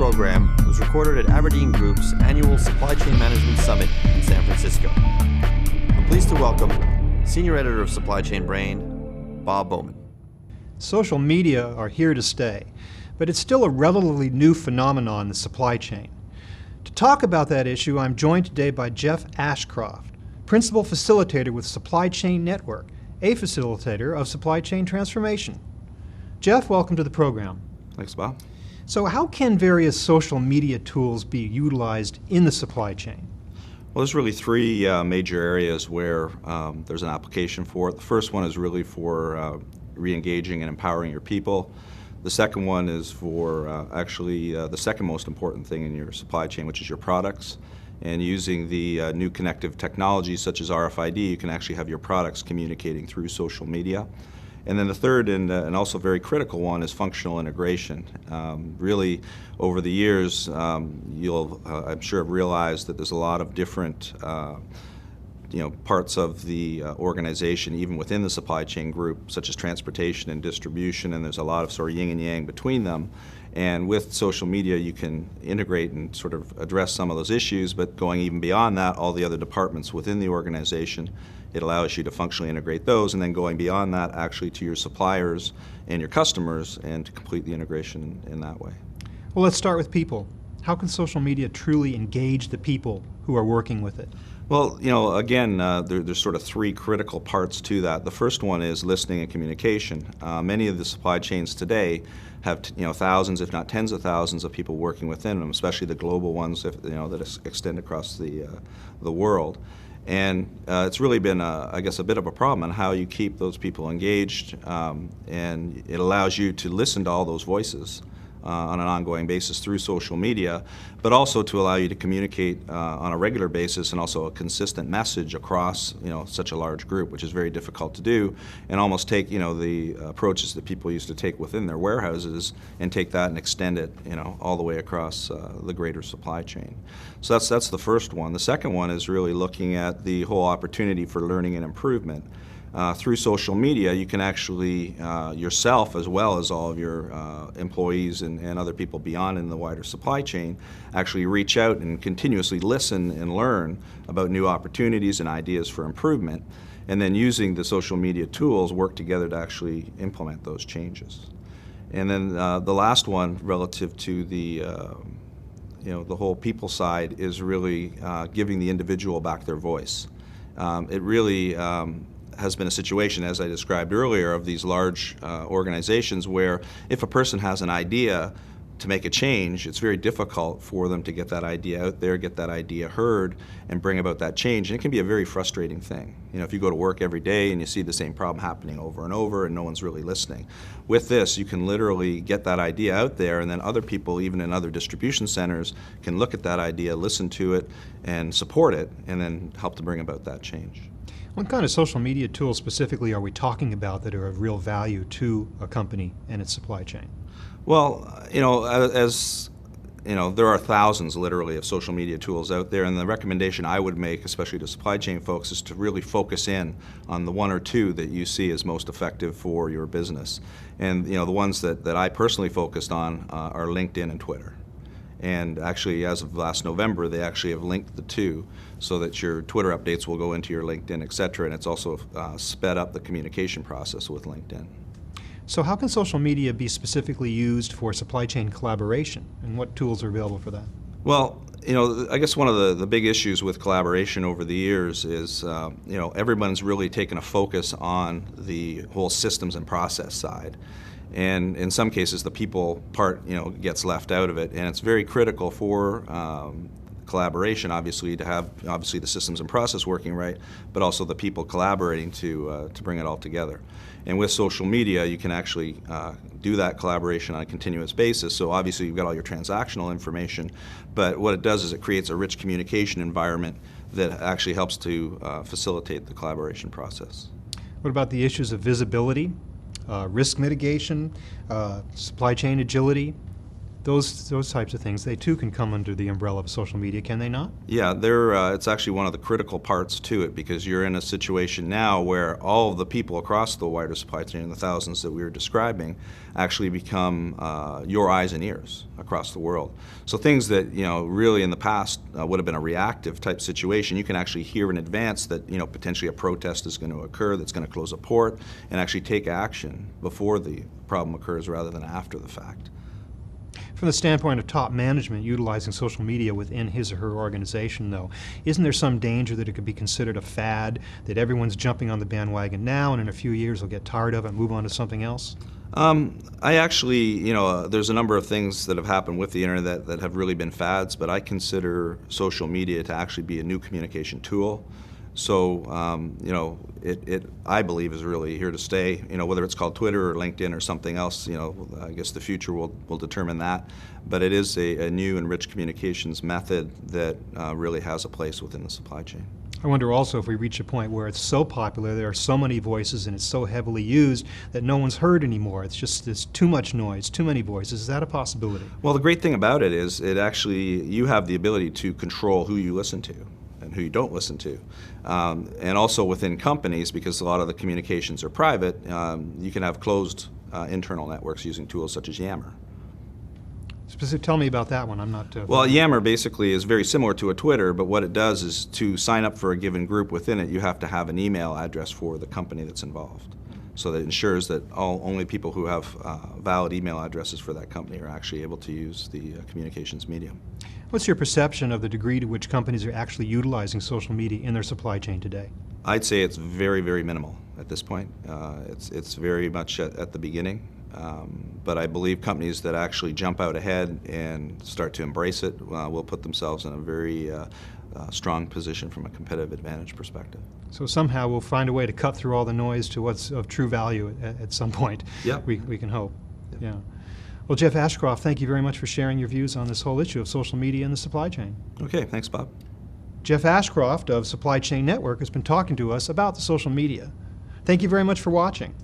program was recorded at Aberdeen Group's annual Supply Chain Management Summit in San Francisco. I'm pleased to welcome Senior Editor of Supply Chain Brain, Bob Bowman. Social media are here to stay, but it's still a relatively new phenomenon in the supply chain. To talk about that issue, I'm joined today by Jeff Ashcroft, Principal Facilitator with Supply Chain Network, a facilitator of supply chain transformation. Jeff, welcome to the program. Thanks, Bob. So how can various social media tools be utilized in the supply chain? Well, there's really three major areas where there's an application for it. The first one is really for re-engaging and empowering your people. The second one is for the second most important thing in your supply chain, which is your products. And using the new connective technologies such as RFID, you can actually have your products communicating through social media. And then the third and also very critical one is functional integration. Really, over the years, you'll, I'm sure, have realized that there's a lot of different parts of the organization, even within the supply chain group, such as transportation and distribution, and there's a lot of sort of yin and yang between them. And with social media, you can integrate and sort of address some of those issues, but going even beyond that, all the other departments within the organization, it allows you to functionally integrate those, and then going beyond that actually to your suppliers and your customers and to complete the integration in that way. Well, let's start with people. How can social media truly engage the people who are working with it? Well, again, there's sort of three critical parts to that. The first one is listening and communication. Many of the supply chains today have thousands, if not tens of thousands, of people working within them, especially the global ones that extend across the world. And it's really been, I guess, a bit of a problem on how you keep those people engaged, and it allows you to listen to all those voices on an ongoing basis through social media, but also to allow you to communicate on a regular basis and also a consistent message across such a large group, which is very difficult to do, and almost take the approaches that people used to take within their warehouses and take that and extend it all the way across the greater supply chain. So that's the first one. The second one is really looking at the whole opportunity for learning and improvement. Through social media, you can actually, yourself as well as all of your employees and other people beyond in the wider supply chain, actually reach out and continuously listen and learn about new opportunities and ideas for improvement, and then using the social media tools, work together to actually implement those changes. And then the last one, relative to the whole people side, is really giving the individual back their voice. It really has been a situation, as I described earlier, of these large organizations where if a person has an idea to make a change, it's very difficult for them to get that idea out there, get that idea heard, and bring about that change. And it can be a very frustrating thing. If you go to work every day and you see the same problem happening over and over and no one's really listening. With this, you can literally get that idea out there, and then other people, even in other distribution centers, can look at that idea, listen to it, and support it, and then help to bring about that change. What kind of social media tools specifically are we talking about that are of real value to a company and its supply chain? Well, as there are thousands literally of social media tools out there, and the recommendation I would make, especially to supply chain folks, is to really focus in on the one or two that you see as most effective for your business. And the ones that I personally focused on are LinkedIn and Twitter. And actually, as of last November, they actually have linked the two so that your Twitter updates will go into your LinkedIn, et cetera, and it's also sped up the communication process with LinkedIn. So how can social media be specifically used for supply chain collaboration, and what tools are available for that? Well, I guess one of the big issues with collaboration over the years is, everyone's really taken a focus on the whole systems and process side. And in some cases, the people part, gets left out of it, and it's very critical for collaboration, obviously, to have the systems and process working right, but also the people collaborating to bring it all together. And with social media, you can actually do that collaboration on a continuous basis. So obviously, you've got all your transactional information, but what it does is it creates a rich communication environment that actually helps to facilitate the collaboration process. What about the issues of visibility? Risk mitigation, supply chain agility? those types of things, they too can come under the umbrella of social media, can they not? Yeah, it's actually one of the critical parts to it, because you're in a situation now where all of the people across the wider supply chain, the thousands that we were describing, actually become your eyes and ears across the world. So things that really in the past would have been a reactive type situation, you can actually hear in advance that potentially a protest is going to occur that's going to close a port, and actually take action before the problem occurs rather than after the fact. From the standpoint of top management utilizing social media within his or her organization, though, isn't there some danger that it could be considered a fad, that everyone's jumping on the bandwagon now and in a few years they'll get tired of it and move on to something else? I actually, there's a number of things that have happened with the internet that have really been fads, but I consider social media to actually be a new communication tool. So, I believe is really here to stay. Whether it's called Twitter or LinkedIn or something else, I guess the future will determine that. But it is a new and rich communications method that really has a place within the supply chain. I wonder also if we reach a point where it's so popular, there are so many voices, and it's so heavily used that no one's heard anymore. It's just there's too much noise, too many voices. Is that a possibility? Well, the great thing about it is you have the ability to control who you listen to and who you don't listen to. And also within companies, because a lot of the communications are private, you can have closed internal networks using tools such as Yammer. Tell me about that one. I'm not... Well, Yammer basically is very similar to a Twitter, but what it does is to sign up for a given group within it, you have to have an email address for the company that's involved. So that ensures that only people who have valid email addresses for that company are actually able to use the communications medium. What's your perception of the degree to which companies are actually utilizing social media in their supply chain today? I'd say it's very, very minimal at this point. It's very much at the beginning. But I believe companies that actually jump out ahead and start to embrace it will put themselves in a very strong position from a competitive advantage perspective. So somehow we'll find a way to cut through all the noise to what's of true value at some point. Yeah. We can hope. Yep. Yeah. Well, Jeff Ashcroft, thank you very much for sharing your views on this whole issue of social media in the supply chain. Okay, thanks, Bob. Jeff Ashcroft of Supply Chain Network has been talking to us about the social media. Thank you very much for watching.